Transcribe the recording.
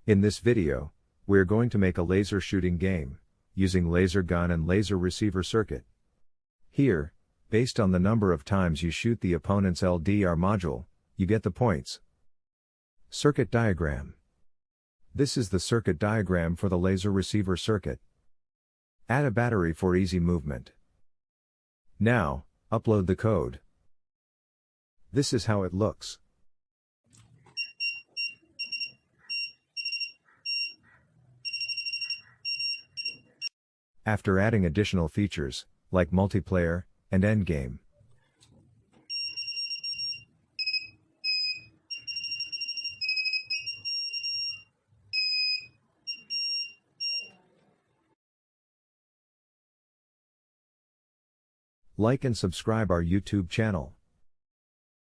In this video, we're going to make a laser shooting game, using laser gun and laser receiver circuit. Here, based on the number of times you shoot the opponent's LDR module, you get the points. Circuit diagram. This is the circuit diagram for the laser receiver circuit. Add a battery for easy movement. Now, upload the code. This is how it looks. After adding additional features, like multiplayer and endgame. Like and subscribe our YouTube channel.